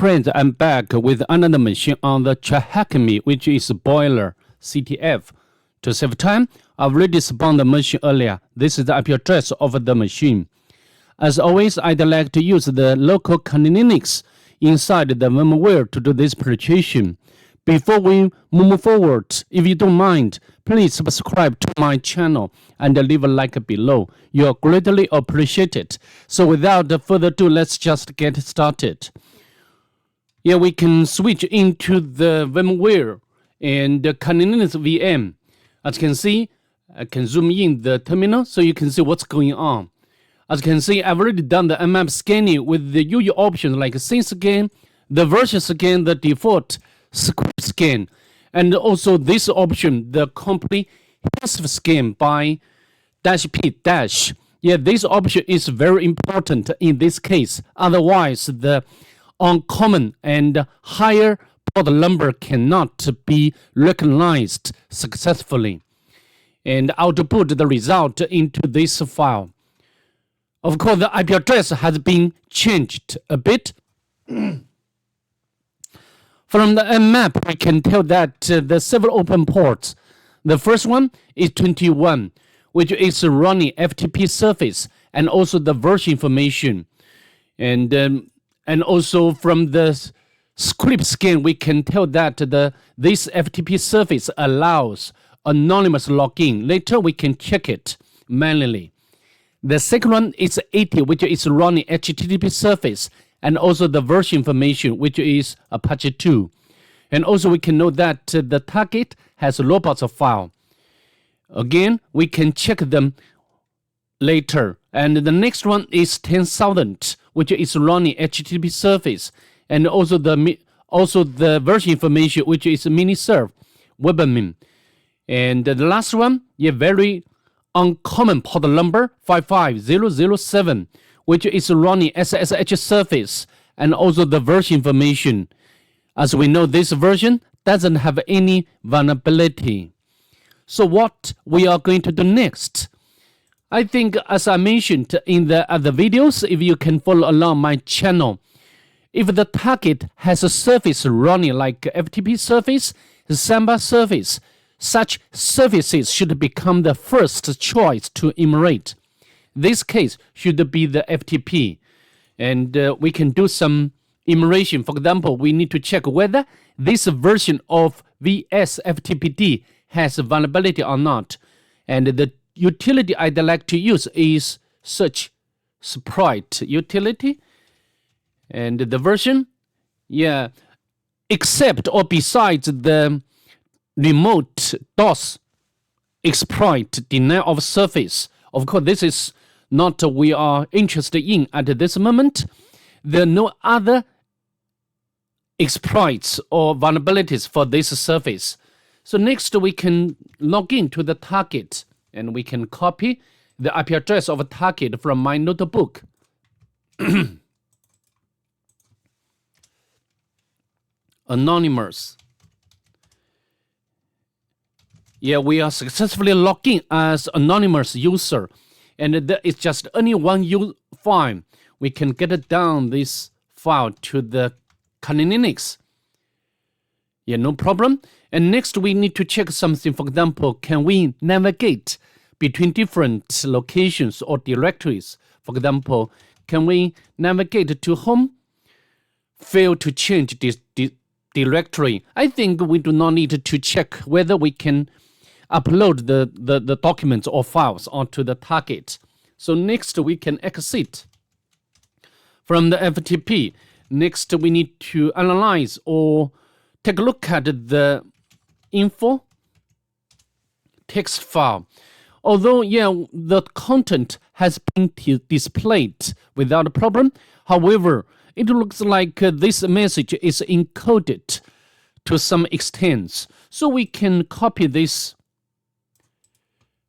Friends, I'm back with another machine on the Tryhackme, which is boiler CTF. To save time, I've already spawned the machine earlier. This is the IP address of the machine. As always, I'd like to use the local Linux inside the VMware to do this preparation. Before we move forward, if you don't mind, please subscribe to my channel and leave a like below. You're greatly appreciated. So without further ado, let's just get started. Yeah, we can switch into the VMware and the Linux VM. As you can see, I can zoom in the terminal so you can see what's going on. As you can see, I've already done the map scanning with the usual options like scene scan, the version scan, the default script scan, and also this option, the comprehensive scan by -p-. Yeah, this option is very important in this case. Otherwise, the uncommon and higher port number cannot be recognized successfully and output the result into this file. Of course, the IP address has been changed a bit. From the map, we can tell that the several open ports. The first one is 21, which is running FTP service and also the version information. And also from the script scan, we can tell that this FTP service allows anonymous login. Later, we can check it manually. The second one is 80, which is running HTTP service, and also the version information, which is Apache 2. And also we can know that the target has a robots file. Again, we can check them later. And the next one is 10,000, which is running HTTP service, and also the version information, which is miniserve, webadmin. And the last one, very uncommon port number 55007, which is running SSH service, and also the version information. As we know, this version doesn't have any vulnerability. So what we are going to do next? I think, as I mentioned in the other videos, if you can follow along my channel, if the target has a service running like FTP service, Samba service, such services should become the first choice to enumerate. This case should be the FTP. And we can do some enumeration. For example, we need to check whether this version of VS-FTPD has vulnerability or not. And the utility I'd like to use is search sprite utility. And the version, except or besides the remote DOS exploit denial of service. Of course, this is not what we are interested in at this moment. There are no other exploits or vulnerabilities for this service. So next we can log in to the target and we can copy the IP address of a target from my notebook. Anonymous. We are successfully logged in as anonymous user, and there is just only one file. We can get down this file to the Linux. No problem. And next we need to check something. For example, can we navigate between different locations or directories? For example, can we navigate to home? Fail to change this directory. I think we do not need to check whether we can upload the documents or files onto the target. So next we can exit from the FTP. Next we need to analyze or take a look at the info text file. Although the content has been displayed without a problem, however, it looks like this message is encoded to some extent. So we can copy this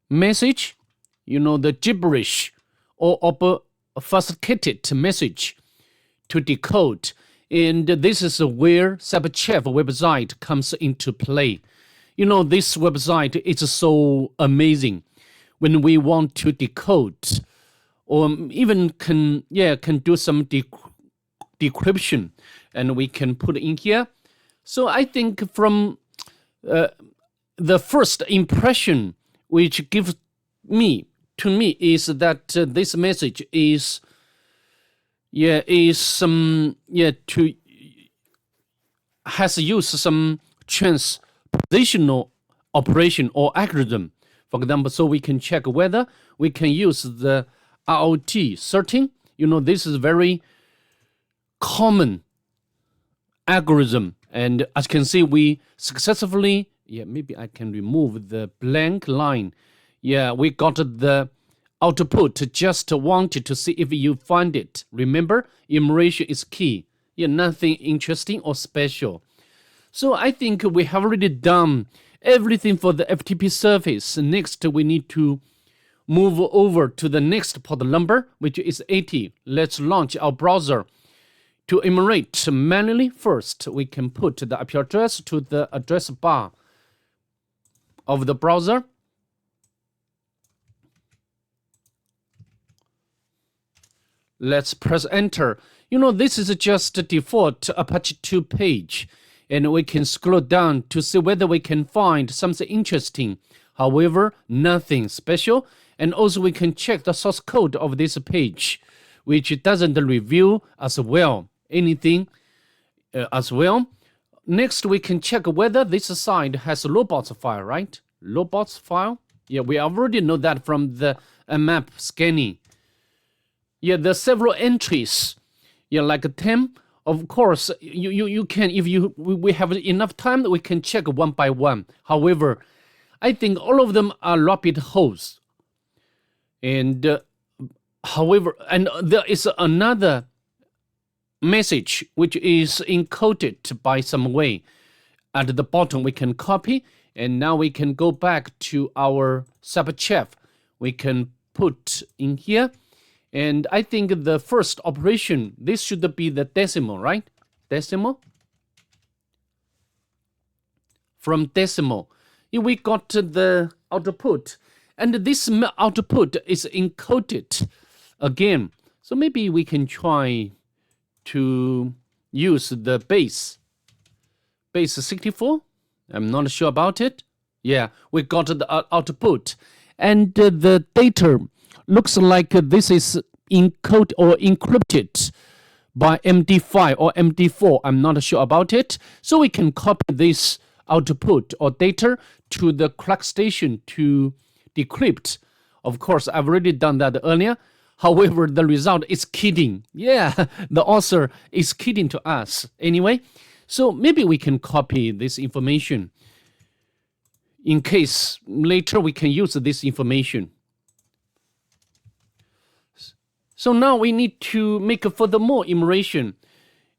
message, the gibberish or obfuscated message to decode. And this is where CyberChef website comes into play. This website is so amazing. When we want to decode or even can do some decryption, and we can put in here. So I think from the first impression which gives to me is that this message is has used some transpositional operation or algorithm, for example, so we can check whether we can use the ROT sorting. This is very common algorithm, and as you can see, we successfully, maybe I can remove the blank line. We got the output, just wanted to see if you find it. Remember, enumeration is key. Nothing interesting or special. So I think we have already done everything for the FTP surface. Next, we need to move over to the next port number, which is 80. Let's launch our browser. To enumerate manually, first, we can put the IP address to the address bar of the browser. Let's press enter. This is just a default Apache 2 page, and we can scroll down to see whether we can find something interesting. However, nothing special. And also we can check the source code of this page, which doesn't reveal as well anything as well. Next, we can check whether this site has a robots file, right? Robots file. We already know that from the map scanning. There are several entries. Like 10. Of course, you can, if we have enough time, we can check one by one. However, I think all of them are rabbit holes. And and there is another message which is encoded by some way. At the bottom, we can copy, and now we can go back to our subchef. We can put in here. And I think the first operation, this should be the decimal, right? Decimal. From decimal, we got the output. And this output is encoded again. So maybe we can try to use the base 64. I'm not sure about it. We got the output. And the data looks like this is encoded or encrypted by MD5 or MD4. I'm not sure about it. So we can copy this output or data to the clock station to decrypt. Of course, I've already done that earlier. However, the result is kidding. The author is kidding to us. Anyway, so maybe we can copy this information in case later we can use this information. So now we need to make furthermore enumeration.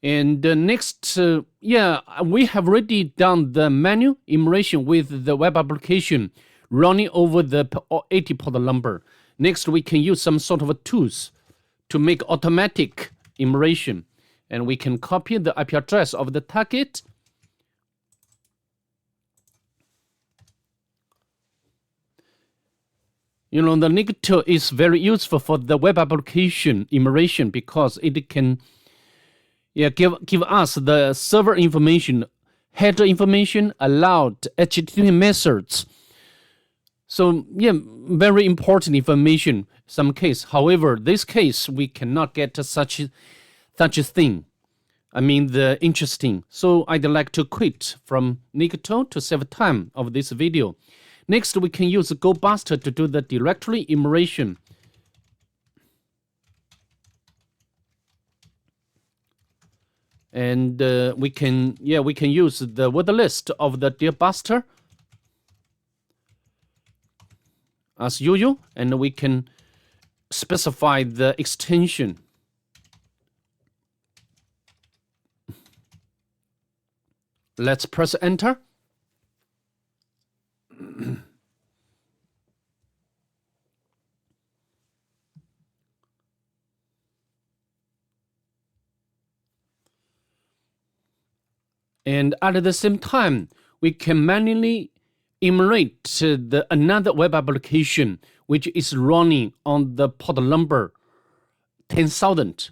And next, we have already done the manual enumeration with the web application running over the 80 port number. Next, we can use some sort of tools to make automatic enumeration. And we can copy the IP address of the target. The negative is very useful for the web application enumeration because it can give us the server information, header information, allowed HTTP methods. So very important information. Some case, however, this case we cannot get such a thing. I mean the interesting. So I'd like to quit from Nikto to save time of this video. Next, we can use GoBuster to do the directory enumeration. And we can use the word list of the GoBuster as usual, and we can specify the extension. Let's press enter. And at the same time, we can manually enumerate another web application which is running on the port number 10,000.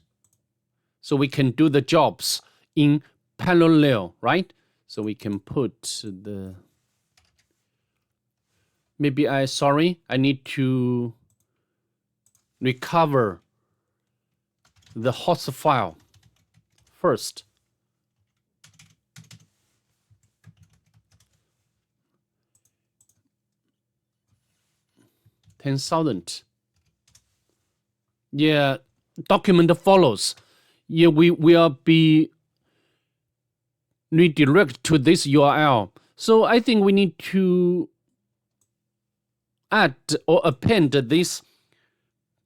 So we can do the jobs in parallel, right? So we can put the, maybe I need to recover the host file first. $10,000. Yeah, document follows. Yeah, we will be redirect to this URL. So I think we need to add or append this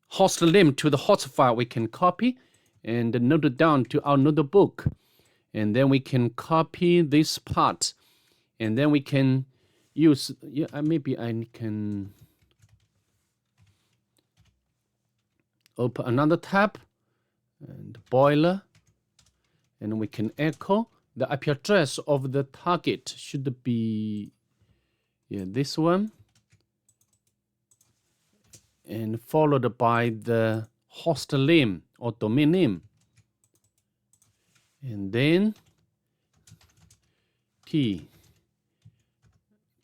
host name to the host file. We can copy and note it down to our notebook. And then we can copy this part. And then we can use, maybe I can open another tab and boiler. And we can echo the IP address of the target should be this one. And followed by the host name or domain name. And then T,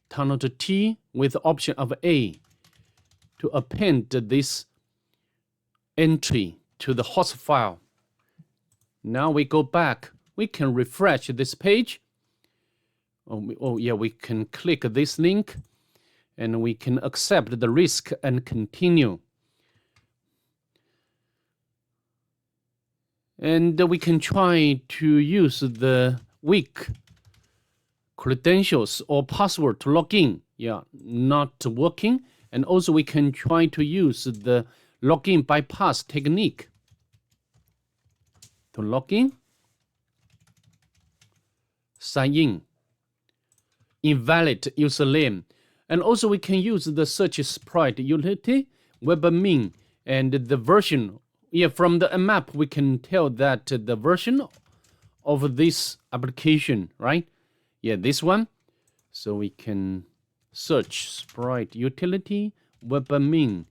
tunnel to T with the option of A to append this entry to the host file. Now we go back. We can refresh this page. We can click this link and we can accept the risk and continue. And we can try to use the weak credentials or password to log in. Not working. And also we can try to use the login bypass technique to log in. Sign in. Invalid username. And also we can use the search sprite utility, webmin, and the version. From the map we can tell that the version of this application, right? This one. So we can search sprite utility, webmin.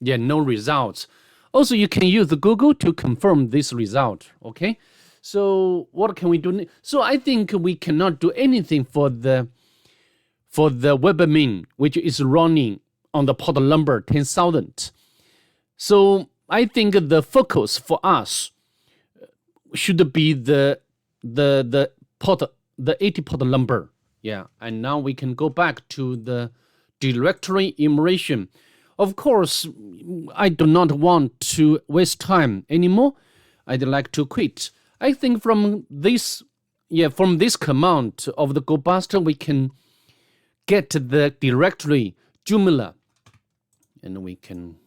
No results. Also, you can use Google to confirm this result, okay? So what can we do? So I think we cannot do anything for the webmin, which is running on the port number 10,000. So I think the focus for us should be the port, the 80 port number. And now we can go back to the directory enumeration. Of course, I do not want to waste time anymore. I'd like to quit. I think from this command of the GoBuster, we can get the directory Joomla, and we can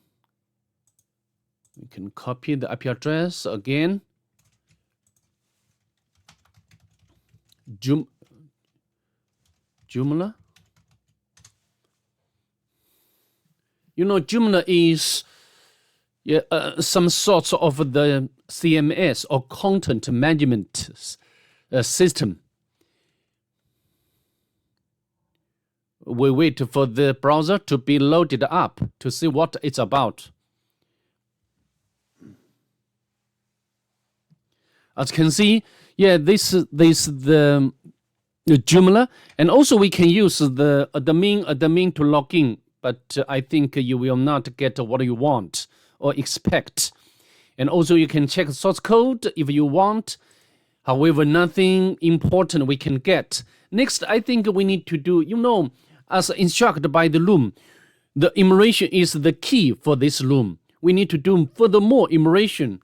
copy the IP address again. Joomla. Joomla is some sorts of the CMS or content management system. We wait for the browser to be loaded up to see what it's about. As you can see, this the Joomla, and also we can use the admin to log in. But I think you will not get what you want or expect. And also you can check source code if you want. However, nothing important we can get. Next, I think we need to do, as instructed by the loom, the enumeration is the key for this loom. We need to do furthermore enumeration.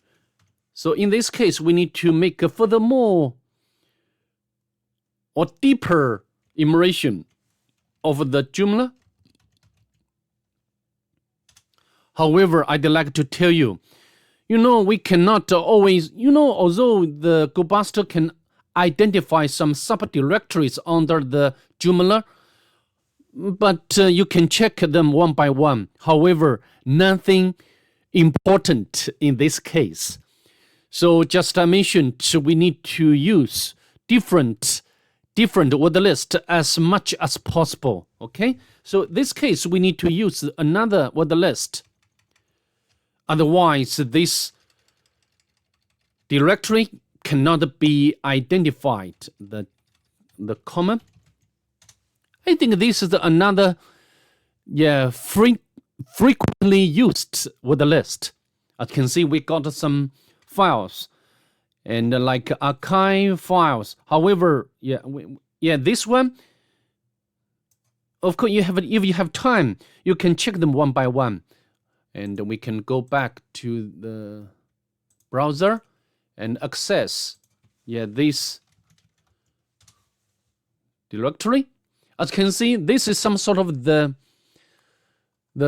So in this case, we need to make a furthermore or deeper enumeration of the Joomla. However, I'd like to tell you, we cannot always, although the GoBuster can identify some subdirectories under the Joomla, but you can check them one by one. However, nothing important in this case. So just I mentioned, we need to use different word list as much as possible, okay? So in this case, we need to use another word list. Otherwise, this directory cannot be identified. The comma. I think this is another frequently used with the list. As you can see, we got some files and like archive files. However, this one, of course, if you have time, you can check them one by one. And we can go back to the browser and access this directory. As you can see, this is some sort of the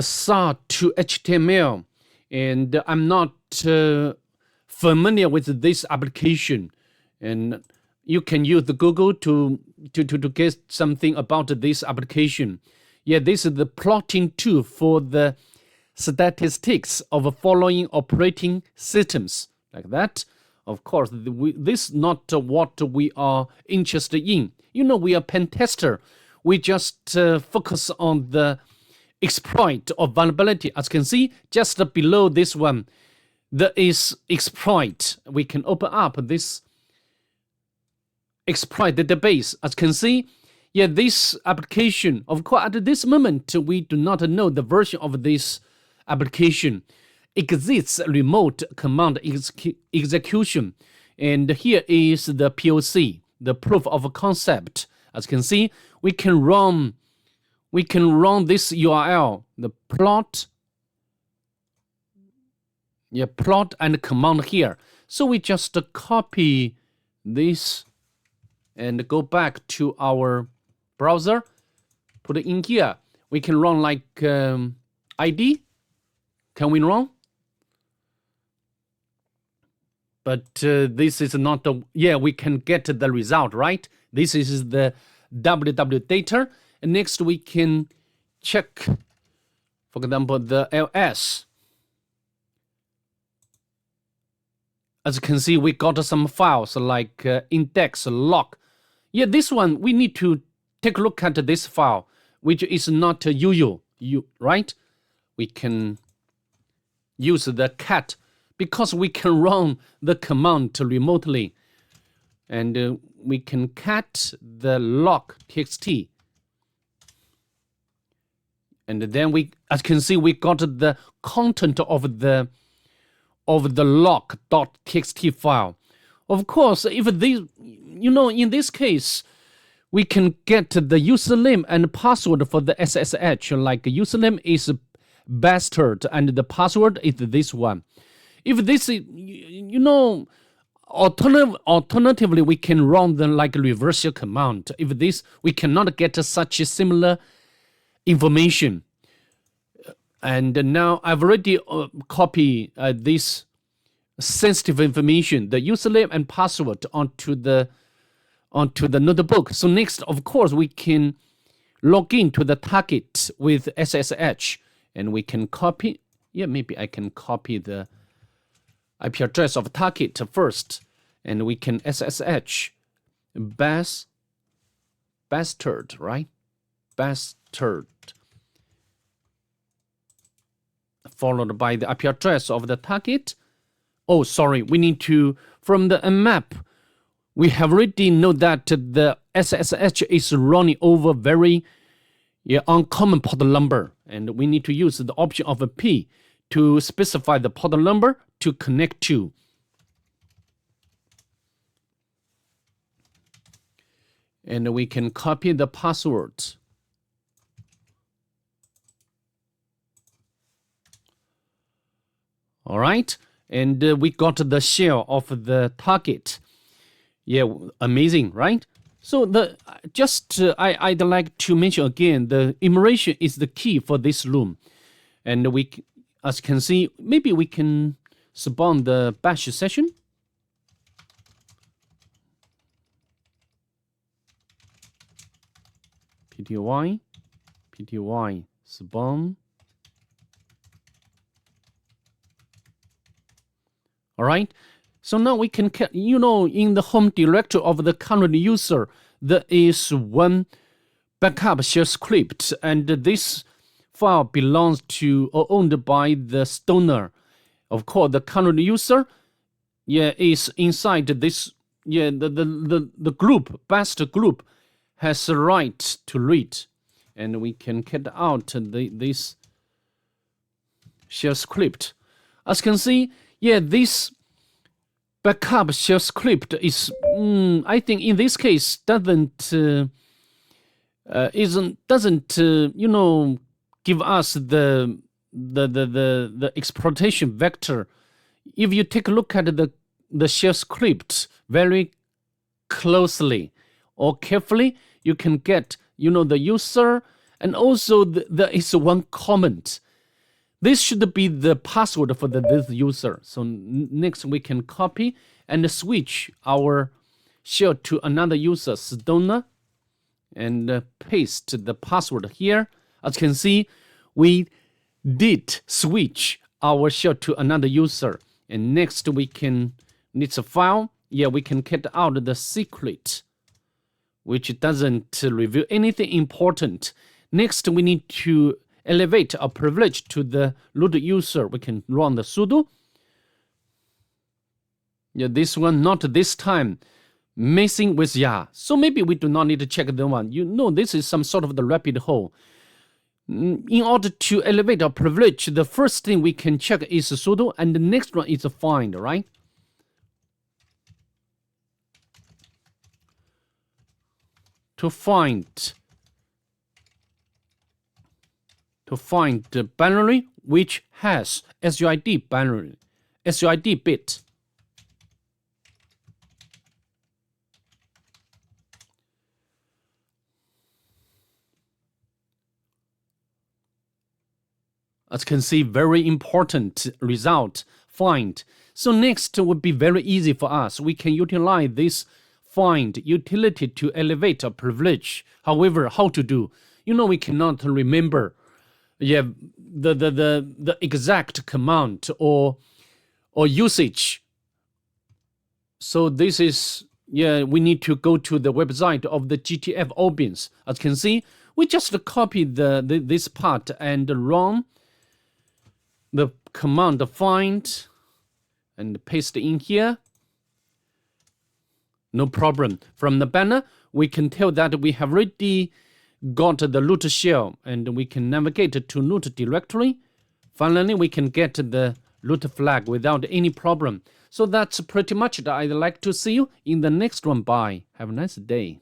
SAR to HTML, and I'm not familiar with this application. And you can use the Google to get something about this application. This is the plotting tool for the statistics of following operating systems, like that. Of course, this is not what we are interested in. We are pen tester. We just focus on the exploit or vulnerability. As you can see, just below this one, there is exploit. We can open up this exploit database. As you can see, this application, of course, at this moment, we do not know the version of this application. Exists remote command execution. And here is the POC, the proof of concept. As you can see, we can run this URL, the plot and command here. So we just copy this and go back to our browser, put it in here. We can run like ID. Can we run? But this is not we can get the result, right? This is the www data. And next we can check, for example, the ls. As you can see, we got some files like index log. This one, we need to take a look at this file, which is not usual, right? We can use the cat because we can run the command remotely. And we can cat the log txt. And then as you can see, we got the content of the log.txt file. Of course, if this, in this case, we can get the username and password for the SSH. Like username is bastard and the password is this one. If this is, alternatively, we can run the like reversal command. If this, we cannot get such similar information. And now I've already copied this sensitive information, the username and password onto the notebook. So next, of course, we can log into the target with SSH, and we can copy. Maybe I can copy the IP address of target first, and we can SSH bastard, right? Bastard. Followed by the IP address of the target. Oh, sorry, we need to, from the map, we have already know that the SSH is running over very uncommon port number, and we need to use the option of a P to specify the port number to connect to. And we can copy the password. All right, and we got the shell of the target. Amazing, right? So I'd like to mention again, the enumeration is the key for this room. And we, as you can see, maybe we can spawn the bash session. pty spawn. All right. So now we can, in the home directory of the current user, there is one backup shell script, and this file belongs to or owned by the stoner. Of course, the current user, is inside this, the group, best group has the right to read. And we can get out this shell script. As you can see, this backup shell script is, I think in this case, doesn't give us the exploitation vector. If you take a look at the shell script very closely or carefully, you can get the user, and also there is one comment. This should be the password for this user. So next we can copy and switch our shell to another user's donor and paste the password here. As you can see, we did switch our shell to another user. And next we can, it's a file. We can get out the secret, which doesn't reveal anything important. Next, we need to elevate a privilege to the root user. We can run the sudo. This one, not this time, messing with So maybe we do not need to check the one. This is some sort of the rabbit hole. In order to elevate a privilege, the first thing we can check is sudo, and the next one is find, right? To find the binary which has SUID binary, SUID bit. As you can see, very important result, find. So next would be very easy for us. We can utilize this find utility to elevate a privilege. However, how to do? We cannot remember the exact command or usage. So this is, we need to go to the website of the CTF Obins. As you can see, we just copy this part and run the command find and paste in here. No problem. From the banner, we can tell that we have already got the root shell, and we can navigate to root directory. Finally, we can get the root flag without any problem. So that's pretty much it. I'd like to see you in the next one. Bye. Have a nice day.